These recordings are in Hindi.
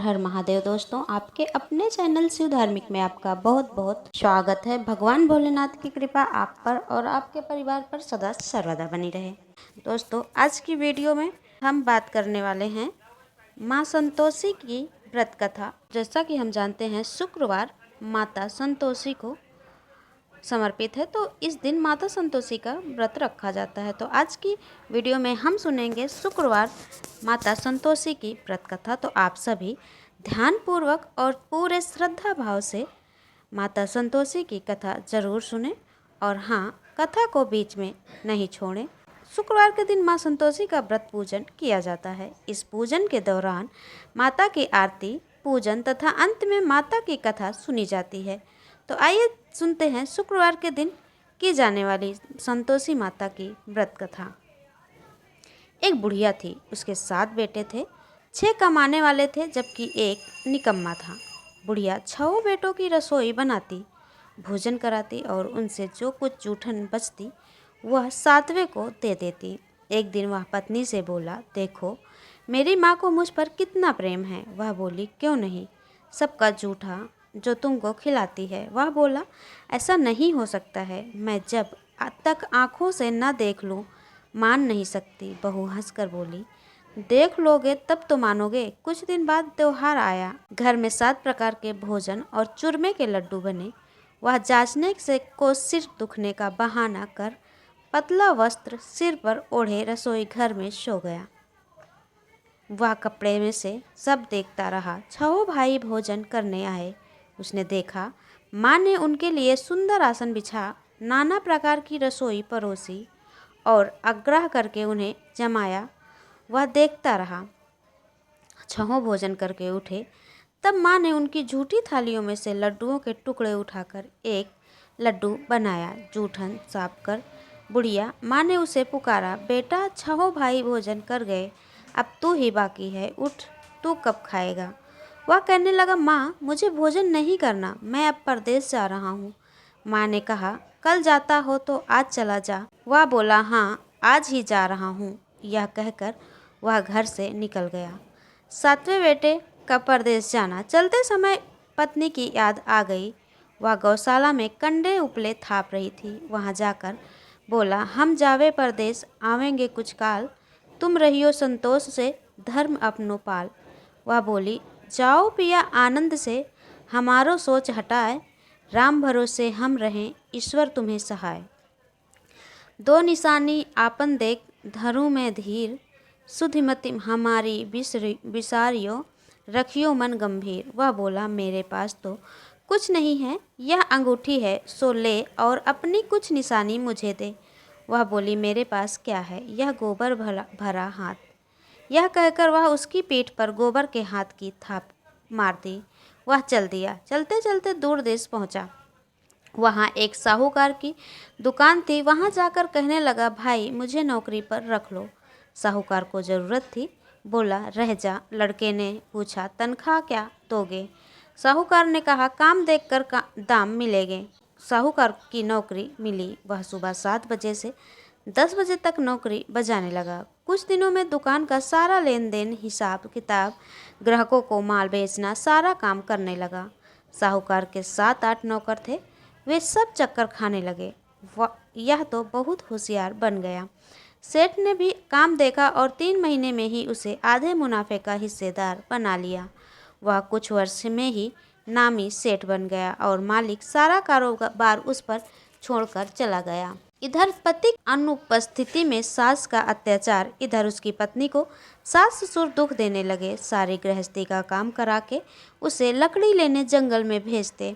हर महादेव दोस्तों, आपके अपने चैनल शिव धार्मिक में आपका बहुत बहुत स्वागत है। भगवान भोलेनाथ की कृपा आप पर और आपके परिवार पर सदा सर्वदा बनी रहे। दोस्तों, आज की वीडियो में हम बात करने वाले हैं माँ संतोषी की व्रत कथा। जैसा कि हम जानते हैं, शुक्रवार माता संतोषी को समर्पित है, तो इस दिन माता संतोषी का व्रत रखा जाता है। तो आज की वीडियो में हम सुनेंगे शुक्रवार माता संतोषी की व्रत कथा। तो आप सभी ध्यानपूर्वक और पूरे श्रद्धा भाव से माता संतोषी की कथा जरूर सुने और हाँ, कथा को बीच में नहीं छोड़ें। शुक्रवार के दिन माँ संतोषी का व्रत पूजन किया जाता है। इस पूजन के दौरान माता की आरती, पूजन तथा अंत में माता की कथा सुनी जाती है। तो आइए सुनते हैं शुक्रवार के दिन की जाने वाली संतोषी माता की व्रत कथा। एक बुढ़िया थी, उसके 7 बेटे थे। 6 कमाने वाले थे जबकि एक निकम्मा था। बुढ़िया 6 बेटों की रसोई बनाती, भोजन कराती और उनसे जो कुछ जूठन बचती वह 7वें को दे देती। एक दिन वह पत्नी से बोला, देखो मेरी माँ को मुझ पर कितना प्रेम है। वह बोली, क्यों नहीं, सबका जूठा जो तुमको खिलाती है। वह बोला, ऐसा नहीं हो सकता है, मैं जब तक आँखों से न देख लूँ मान नहीं सकती। बहू हंसकर बोली, देख लोगे तब तो मानोगे। कुछ दिन बाद त्योहार आया। घर में 7 प्रकार के भोजन और चूरमे के लड्डू बने। वह जांचने से को सिर दुखने का बहाना कर पतला वस्त्र सिर पर ओढ़े रसोई घर में सो गया। वह कपड़े में से सब देखता रहा। 6 भाई भोजन करने आए। उसने देखा माँ ने उनके लिए सुंदर आसन बिछा, नाना प्रकार की रसोई परोसी और आग्रह करके उन्हें जमाया। वह देखता रहा। 6 भोजन करके उठे। तब माँ ने उनकी झूठी थालियों में से लड्डुओं के टुकड़े उठाकर एक लड्डू बनाया, जूठन साफ कर। बुढ़िया माँ ने उसे पुकारा, बेटा 6 भाई भोजन कर गए, अब तू ही बाकी है, उठ, तू कब खाएगा। वह कहने लगा, माँ मुझे भोजन नहीं करना, मैं अब परदेश जा रहा हूँ। माँ ने कहा, कल जाता हो तो आज चला जा। वह बोला, हाँ आज ही जा रहा हूँ। यह कहकर वह घर से निकल गया। 7वें बेटे का परदेश जाना। चलते समय पत्नी की याद आ गई। वह गौशाला में कंडे उपले थाप रही थी। वहाँ जाकर बोला, हम जावे परदेश, आवेंगे कुछ काल, तुम रहियो संतोष से, धर्म अपनो पाल। वह बोली, जाओ पिया आनंद से, हमारो सोच हटाए, राम भरोसे हम रहें, ईश्वर तुम्हें सहाय। 2 निशानी आपन देख, धरूं में धीर, सुधिमति हमारी विसारियो, रखियो मन गंभीर। वह बोला, मेरे पास तो कुछ नहीं है, यह अंगूठी है, सो ले और अपनी कुछ निशानी मुझे दे। वह बोली, मेरे पास क्या है, यह गोबर भरा हाथ। यह कहकर वह उसकी पीठ पर गोबर के हाथ की थाप मार दी। वह चल दिया। चलते चलते दूर देश पहुंचा। वहाँ एक साहूकार की दुकान थी। वहाँ जाकर कहने लगा, भाई मुझे नौकरी पर रख लो। साहूकार को ज़रूरत थी, बोला, रह जा। लड़के ने पूछा, तनख्वाह क्या दोगे। साहूकार ने कहा, काम देखकर दाम मिलेंगे। साहूकार की नौकरी मिली। वह सुबह 7 बजे से 10 बजे तक नौकरी बजाने लगा। कुछ दिनों में दुकान का सारा लेन देन, हिसाब किताब, ग्राहकों को माल बेचना, सारा काम करने लगा। साहूकार के 7-8 नौकर थे, वे सब चक्कर खाने लगे। यह तो बहुत होशियार बन गया। सेठ ने भी काम देखा और 3 महीने में ही उसे आधे मुनाफे का हिस्सेदार बना लिया। वह कुछ वर्ष में ही नामी सेठ बन गया और मालिक सारा कारोबार उस पर छोड़कर चला गया। इधर पति की अनुपस्थिति में सास का अत्याचार, इधर उसकी पत्नी को सास ससुर दुख देने लगे। सारी गृहस्थी का काम करा के उसे लकड़ी लेने जंगल में भेजते।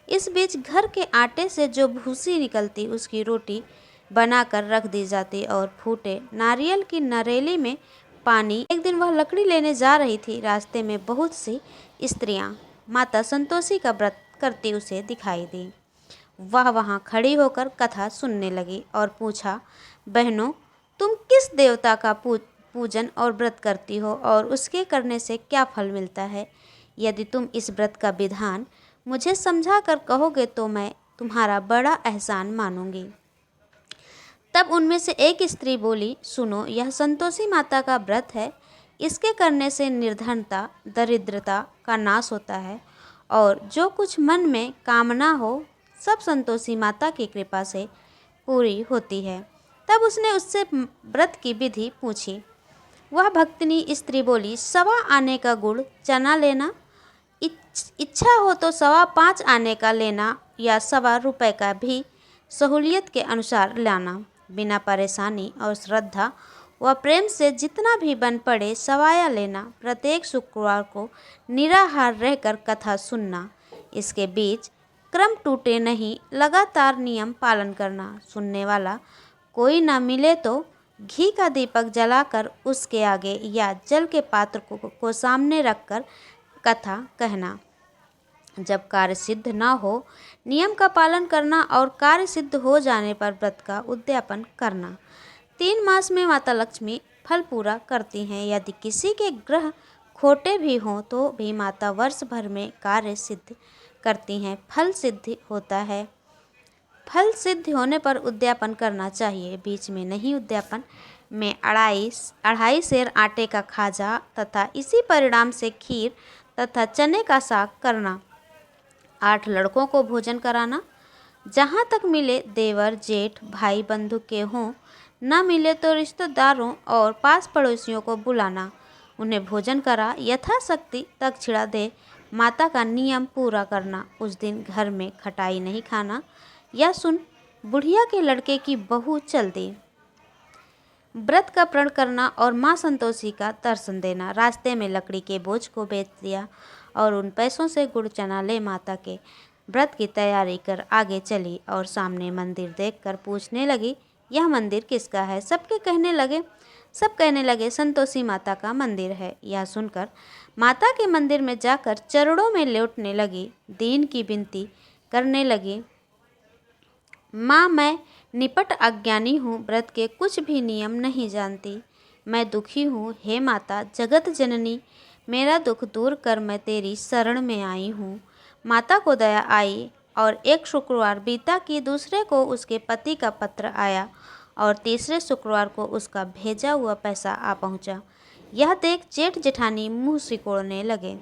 इस बीच घर के आटे से जो भूसी निकलती उसकी रोटी बनाकर रख दी जाती और फूटे नारियल की नरेली में पानी। एक दिन वह लकड़ी लेने जा रही थी। रास्ते में बहुत सी स्त्रियां माता संतोषी का व्रत करती उसे दिखाई दी। वह वहाँ खड़ी होकर कथा सुनने लगी और पूछा, बहनों तुम किस देवता का पूजन और व्रत करती हो और उसके करने से क्या फल मिलता है। यदि तुम इस व्रत का विधान मुझे समझा कर कहोगे तो मैं तुम्हारा बड़ा एहसान मानूंगी। तब उनमें से एक स्त्री बोली, सुनो, यह संतोषी माता का व्रत है। इसके करने से निर्धनता, दरिद्रता का नाश होता है और जो कुछ मन में कामना हो सब संतोषी माता की कृपा से पूरी होती है। तब उसने उससे व्रत की विधि पूछी। वह भक्तिनी स्त्री बोली, 1.25 आने का गुड़ चना लेना, इच्छा हो तो 5.25 आने का लेना या 1.25 रुपये का भी सहूलियत के अनुसार लाना। बिना परेशानी और श्रद्धा व प्रेम से जितना भी बन पड़े सवाया लेना। प्रत्येक शुक्रवार को निराहार रहकर कथा सुनना। इसके बीच क्रम टूटे नहीं, लगातार नियम पालन करना। सुनने वाला कोई न मिले तो घी का दीपक जलाकर उसके आगे या जल के पात्र को सामने रखकर कथा कहना। जब कार्य सिद्ध न हो, नियम का पालन करना और कार्य सिद्ध हो जाने पर व्रत का उद्यापन करना। 3 मास में माता लक्ष्मी फल पूरा करती हैं। यदि किसी के ग्रह खोटे भी हों तो भी माता वर्ष भर में कार्य सिद्ध करती हैं। फल सिद्ध होता है। फल सिद्ध होने पर उद्यापन करना चाहिए। बीच में नहीं। उद्यापन में 2.5 सेर आटे का खाजा तथा इसी परिणाम से खीर तथा चने का साग करना। 8 लड़कों को भोजन कराना। जहाँ तक मिले देवर, जेठ, भाई बंधु के हों, न मिले तो रिश्तेदारों और पास पड़ोसियों को बुलाना। उन्हें भोजन करा यथाशक्ति दक्षिणा दे माता का नियम पूरा करना। उस दिन घर में खटाई नहीं खाना। या सुन, बुढ़िया के लड़के की बहू चल दी। व्रत का प्रण करना और माँ संतोषी का दर्शन देना। रास्ते में लकड़ी के बोझ को बेच दिया और उन पैसों से गुड़ चना ले माता के व्रत की तैयारी कर आगे चली और सामने मंदिर देखकर पूछने लगी, यह मंदिर किसका है? सब कहने लगे संतोषी माता का मंदिर है। यह सुनकर माता के मंदिर में जाकर चरणों में लौटने लगी। दीन की विनती करने लगी, माँ मैं निपट अज्ञानी हूँ, व्रत के कुछ भी नियम नहीं जानती। मैं दुखी हूँ, हे माता जगत जननी, मेरा दुख दूर कर, मैं तेरी शरण में आई हूँ। माता को दया आई और एक शुक्रवार बीता कि दूसरे को उसके पति का पत्र आया और तीसरे शुक्रवार को उसका भेजा हुआ पैसा आ पहुँचा। यह देख जेठ जेठानी मुँह सिकोड़ने लगे।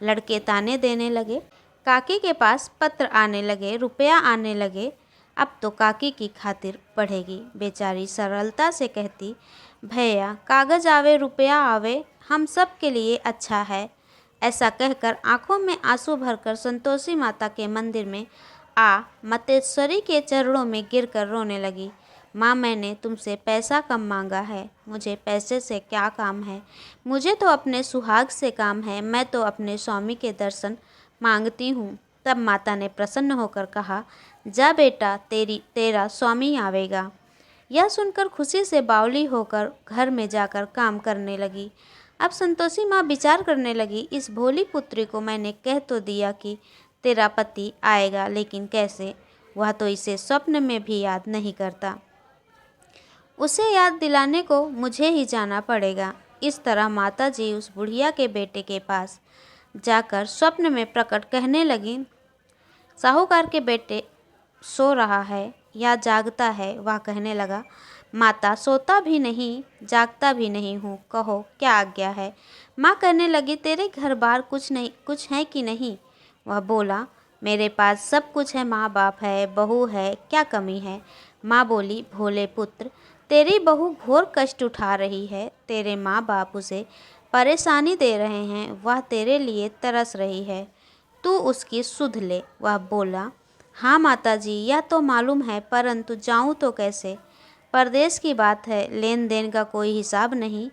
लड़के ताने देने लगे। काकी के पास पत्र आने लगे, रुपया आने लगे। अब तो काकी की खातिर बढ़ेगी। बेचारी सरलता से कहती, भैया कागज आवे रुपया आवे, हम सब के लिए अच्छा है। ऐसा कहकर आंखों में आंसू भरकर संतोषी माता के मंदिर में आ मतेश्वरी के चरणों में गिरकर रोने लगी। माँ मैंने तुमसे पैसा कम मांगा है, मुझे पैसे से क्या काम है? मुझे तो अपने सुहाग से काम है। मैं तो अपने स्वामी के दर्शन मांगती हूँ। तब माता ने प्रसन्न होकर कहा, जा बेटा, तेरा स्वामी आवेगा। यह सुनकर खुशी से बावली होकर घर में जाकर काम करने लगी। अब संतोषी माँ विचार करने लगी, इस भोली पुत्री को मैंने कह तो दिया कि तेरा पति आएगा, लेकिन कैसे? वह तो इसे स्वप्न में भी याद नहीं करता। उसे याद दिलाने को मुझे ही जाना पड़ेगा। इस तरह माता जी उस बुढ़िया के बेटे के पास जाकर स्वप्न में प्रकट कहने लगी, साहूकार के बेटे सो रहा है या जागता है? वह कहने लगा, माता सोता भी नहीं जागता भी नहीं हूँ, कहो क्या आज्ञा है? माँ कहने लगी, तेरे घर बार कुछ है कि नहीं? वह बोला, मेरे पास सब कुछ है, माँ बाप है, बहू है, क्या कमी है? माँ बोली, भोले पुत्र, तेरी बहू घोर कष्ट उठा रही है। तेरे माँ बाप उसे परेशानी दे रहे हैं। वह तेरे लिए तरस रही है, तू उसकी सुध ले। वह बोला, हाँ माताजी, यह तो मालूम है, परंतु जाऊँ तो कैसे? परदेश की बात है, लेन देन का कोई हिसाब नहीं,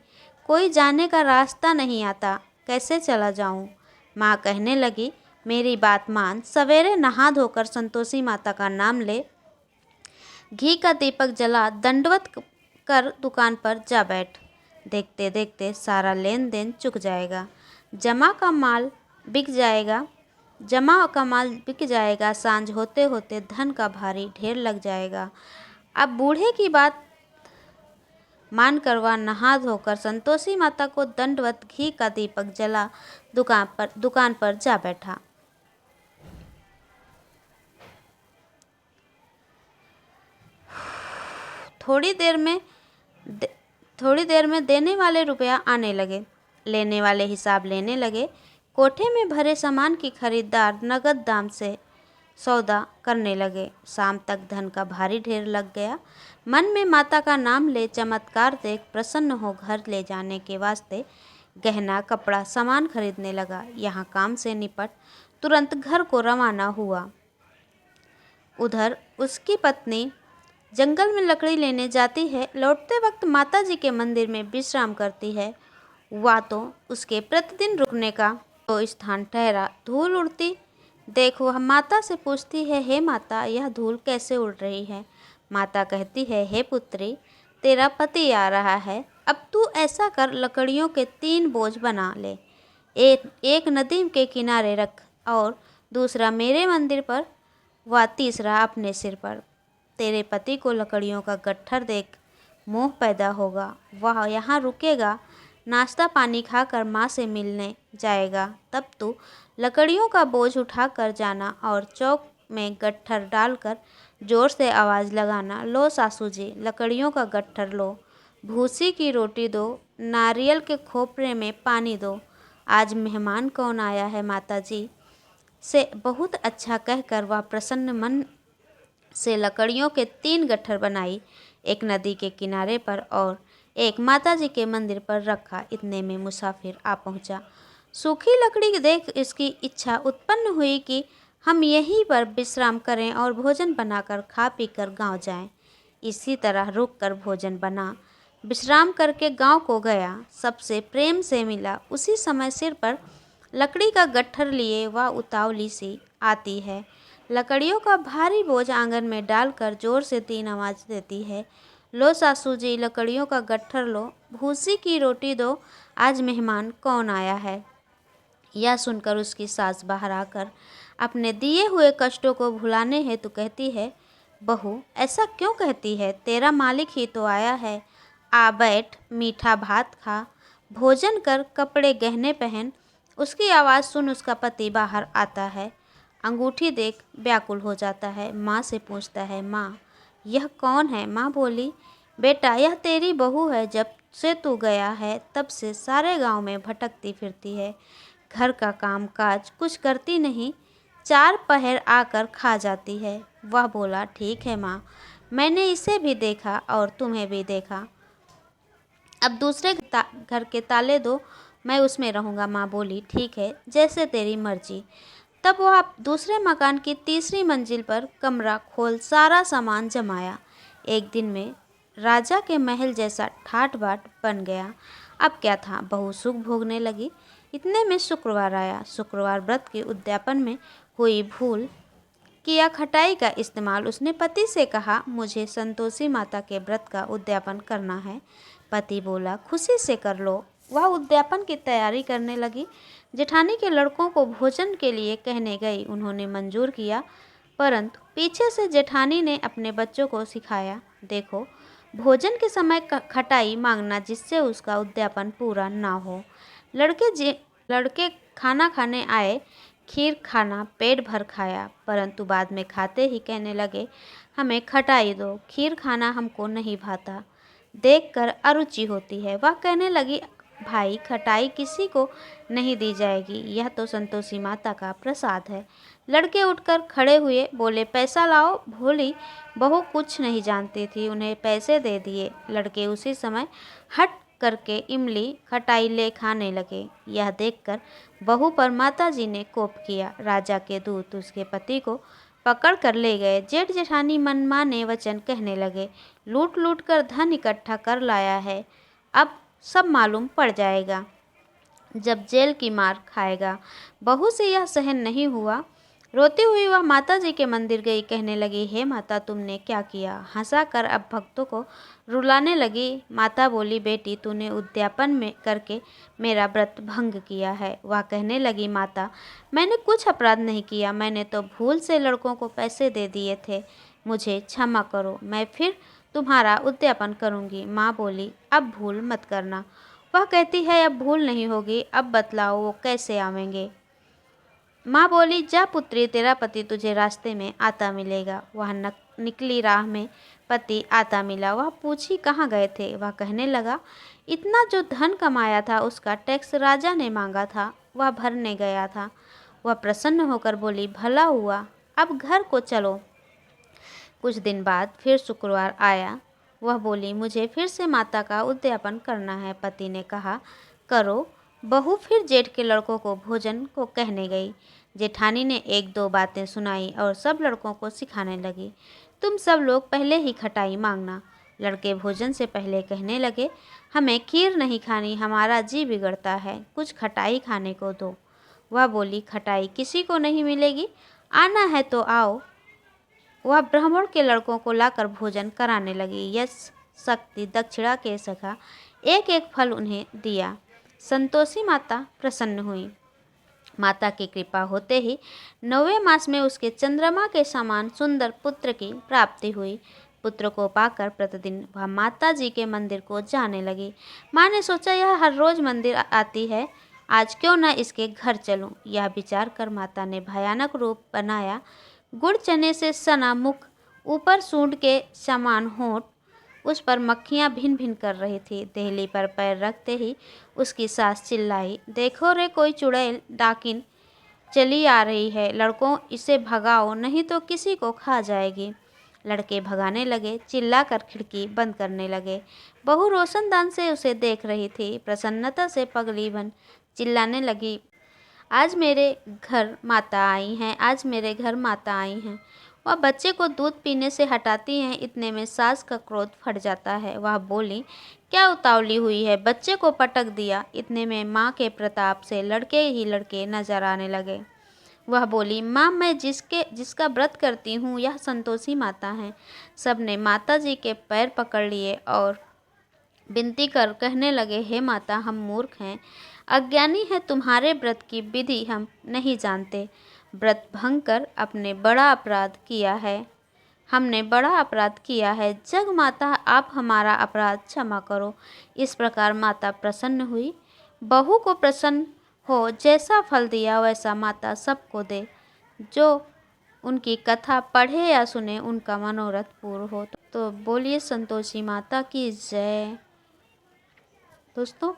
कोई जाने का रास्ता नहीं आता, कैसे चला जाऊँ? माँ कहने लगी, मेरी बात मान, सवेरे नहा धोकर संतोषी माता का नाम ले, घी का दीपक जला, दंडवत कर दुकान पर जा बैठ। देखते देखते सारा लेन देन चुक जाएगा। जमा का माल बिक जाएगा। सांझ होते होते धन का भारी ढेर लग जाएगा। अब बूढ़े की बात मान कर वह नहा धोकर संतोषी माता को दंडवत घी का दीपक जला दुकान पर जा बैठा। थोड़ी देर में देने वाले रुपया आने लगे। लेने वाले हिसाब लेने लगे। कोठे में भरे सामान की खरीदार नगद दाम से सौदा करने लगे। शाम तक धन का भारी ढेर लग गया। मन में माता का नाम ले चमत्कार देख प्रसन्न हो घर ले जाने के वास्ते गहना कपड़ा सामान खरीदने लगा। यहाँ काम से निपट तुरंत घर को रवाना हुआ। उधर उसकी पत्नी जंगल में लकड़ी लेने जाती है। लौटते वक्त माता जी के मंदिर में विश्राम करती है। वह तो उसके प्रतिदिन रुकने का तो स्थान ठहरा। धूल उड़ती देख वह माता से पूछती है, हे माता, यह धूल कैसे उड़ रही है? माता कहती है, हे पुत्री, तेरा पति आ रहा है। अब तू ऐसा कर, लकड़ियों के 3 बोझ बना ले। एक नदी के किनारे रख और दूसरा मेरे मंदिर पर व तीसरा अपने सिर पर। तेरे पति को लकड़ियों का गट्ठर देख मोह पैदा होगा। वह यहाँ रुकेगा, नाश्ता पानी खाकर माँ से मिलने जाएगा। तब तू लकड़ियों का बोझ उठाकर जाना और चौक में गट्ठर डालकर जोर से आवाज़ लगाना, लो सासू जी, लकड़ियों का गट्ठर लो, भूसी की रोटी दो, नारियल के खोपरे में पानी दो। आज मेहमान कौन आया है माता जी से बहुत अच्छा कहकर वह प्रसन्न मन से लकड़ियों के 3 गट्ठर बनाई। एक नदी के किनारे पर और एक माता जी के मंदिर पर रखा। इतने में मुसाफिर आ पहुंचा। सूखी लकड़ी देख इसकी इच्छा उत्पन्न हुई कि हम यहीं पर विश्राम करें और भोजन बनाकर खा पी कर गाँव जाएं। इसी तरह रुक कर भोजन बना, विश्राम करके गांव को गया। सबसे प्रेम से मिला। उसी समय सिर पर लकड़ी का गट्ठर लिए वह उतावली सी आती है। लकड़ियों का भारी बोझ आंगन में डालकर जोर से 3 आवाज़ देती है, लो सासू जी, लकड़ियों का गट्ठर लो, भूसी की रोटी दो, आज मेहमान कौन आया है? यह सुनकर उसकी सास बाहर आकर अपने दिए हुए कष्टों को भुलाने हेतु कहती है, बहू, ऐसा क्यों कहती है? तेरा मालिक ही तो आया है। आ बैठ, मीठा भात खा, भोजन कर, कपड़े गहने पहन। उसकी आवाज़ सुन उसका पति बाहर आता है। अंगूठी देख व्याकुल हो जाता है। माँ से पूछता है, माँ, यह कौन है? माँ बोली, बेटा, यह तेरी बहू है। जब से तू गया है तब से सारे गांव में भटकती फिरती है। घर का काम काज कुछ करती नहीं, 4 पहर आकर खा जाती है। वह बोला, ठीक है माँ, मैंने इसे भी देखा और तुम्हें भी देखा। अब दूसरे घर के ताले दो, मैं उसमें रहूँगा। माँ बोली, ठीक है, जैसे तेरी मर्जी। तब वह दूसरे मकान की तीसरी मंजिल पर कमरा खोल सारा सामान जमाया। एक दिन में राजा के महल जैसा ठाट बाट बन गया। अब क्या था, बहू सुख भोगने लगी। इतने में शुक्रवार आया। शुक्रवार व्रत के उद्यापन में हुई भूल किया खटाई का इस्तेमाल। उसने पति से कहा, मुझे संतोषी माता के व्रत का उद्यापन करना है। पति बोला, खुशी से कर लो। वह उद्यापन की तैयारी करने लगी। जेठानी के लड़कों को भोजन के लिए कहने गई। उन्होंने मंजूर किया, परंतु पीछे से जेठानी ने अपने बच्चों को सिखाया, देखो, भोजन के समय खटाई मांगना जिससे उसका उद्यापन पूरा ना हो। लड़के खाना खाने आए, खीर खाना पेट भर खाया, परंतु बाद में खाते ही कहने लगे, हमें खटाई दो, खीर खाना हमको नहीं भाता, देखकर अरुचि होती है। वह कहने लगी, भाई, खटाई किसी को नहीं दी जाएगी, यह तो संतोषी माता का प्रसाद है। लड़के उठकर खड़े हुए, बोले, पैसा लाओ। भोली बहू कुछ नहीं जानती थी, उन्हें पैसे दे दिए। लड़के उसी समय हट करके इमली खटाई ले खाने लगे। यह देखकर बहू पर माताजी ने कोप किया। राजा के दूत उसके पति को पकड़ कर ले गए। जेठ जेठानी मनमाने वचन कहने लगे, लूट लूट कर धन इकट्ठा कर लाया है, अब सब मालूम पड़ जाएगा, जब जेल की मार खाएगा। बहू से यह सहन नहीं हुआ। रोती हुई वह माता जी के मंदिर गई। कहने लगी, हे माता, तुमने क्या किया? हंसा कर अब भक्तों को रुलाने लगी। माता बोली, बेटी, तूने उद्यापन में करके मेरा व्रत भंग किया है। वह कहने लगी, माता, मैंने कुछ अपराध नहीं किया, मैंने तो भूल से लड़कों को पैसे दे दिए थे, मुझे क्षमा करो, मैं फिर तुम्हारा उद्यापन करूंगी। माँ बोली, अब भूल मत करना। वह कहती है, अब भूल नहीं होगी, अब बतलाओ वो कैसे आवेंगे? माँ बोली, जा पुत्री, तेरा पति तुझे रास्ते में आता मिलेगा। वह निकली राह में पति आता मिला। वह पूछी, कहाँ गए थे? वह कहने लगा, इतना जो धन कमाया था उसका टैक्स राजा ने मांगा था, वह भरने गया था। वह प्रसन्न होकर बोली, भला हुआ, अब घर को चलो। कुछ दिन बाद फिर शुक्रवार आया। वह बोली, मुझे फिर से माता का उद्यापन करना है। पति ने कहा, करो। बहू फिर जेठ के लड़कों को भोजन को कहने गई। जेठानी ने एक दो बातें सुनाई और सब लड़कों को सिखाने लगी, तुम सब लोग पहले ही खटाई मांगना। लड़के भोजन से पहले कहने लगे, हमें खीर नहीं खानी, हमारा जी बिगड़ता है, कुछ खटाई खाने को दो। वह बोली, खटाई किसी को नहीं मिलेगी, आना है तो आओ। वह ब्राह्मण के लड़कों को लाकर भोजन कराने लगी। यश शक्ति दक्षिणा के सखा एक एक फल उन्हें दिया। संतोषी माता प्रसन्न हुई। माता की कृपा होते ही 9वें मास में उसके चंद्रमा के समान सुंदर पुत्र की प्राप्ति हुई। पुत्र को पाकर प्रतिदिन वह माता जी के मंदिर को जाने लगी। माँ ने सोचा, यह हर रोज मंदिर आती है, आज क्यों न इसके घर चलूं। यह विचार कर माता ने भयानक रूप बनाया। गुड़ चने से सना मुख, ऊपर सूंड के समान होंठ, उस पर मक्खियाँ भिन भिन कर रही थी। देहली पर पैर रखते ही उसकी सास चिल्लाई, देखो रे, कोई चुड़ैल डाकिन चली आ रही है, लड़कों इसे भगाओ, नहीं तो किसी को खा जाएगी। लड़के भगाने लगे, चिल्लाकर खिड़की बंद करने लगे। बहू रोशनदान से उसे देख रही थी। प्रसन्नता से पगली बन चिल्लाने लगी, आज मेरे घर माता आई हैं, आज मेरे घर माता आई हैं। वह बच्चे को दूध पीने से हटाती हैं, इतने में सास का क्रोध फट जाता है। वह बोली, क्या उतावली हुई है, बच्चे को पटक दिया। इतने में माँ के प्रताप से लड़के ही लड़के नजर आने लगे। वह बोली, माँ, मैं जिसका व्रत करती हूँ यह संतोषी माता हैं। सबने माता जी के पैर पकड़ लिए और विनती कर कहने लगे, हे माता, हम मूर्ख हैं, अज्ञानी है, तुम्हारे व्रत की विधि हम नहीं जानते। व्रत भंग कर हमने बड़ा अपराध किया है। जग माता, आप हमारा अपराध क्षमा करो। इस प्रकार माता प्रसन्न हुई। बहू को प्रसन्न हो, जैसा फल दिया वैसा माता सबको दे। जो उनकी कथा पढ़े या सुने उनका मनोरथ पूर्ण हो। तो बोलिए संतोषी माता की जय। दोस्तों,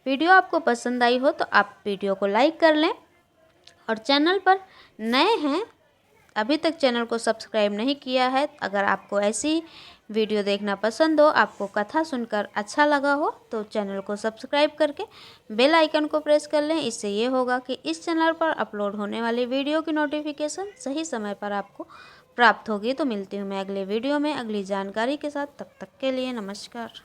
वीडियो आपको पसंद आई हो तो आप वीडियो को लाइक कर लें, और चैनल पर नए हैं, अभी तक चैनल को सब्सक्राइब नहीं किया है, अगर आपको ऐसी वीडियो देखना पसंद हो, आपको कथा सुनकर अच्छा लगा हो, तो चैनल को सब्सक्राइब करके बेल आइकन को प्रेस कर लें। इससे ये होगा कि इस चैनल पर अपलोड होने वाली वीडियो की नोटिफिकेशन सही समय पर आपको प्राप्त होगी। तो मिलती हूँ मैं अगले वीडियो में अगली जानकारी के साथ, तब तक के लिए नमस्कार।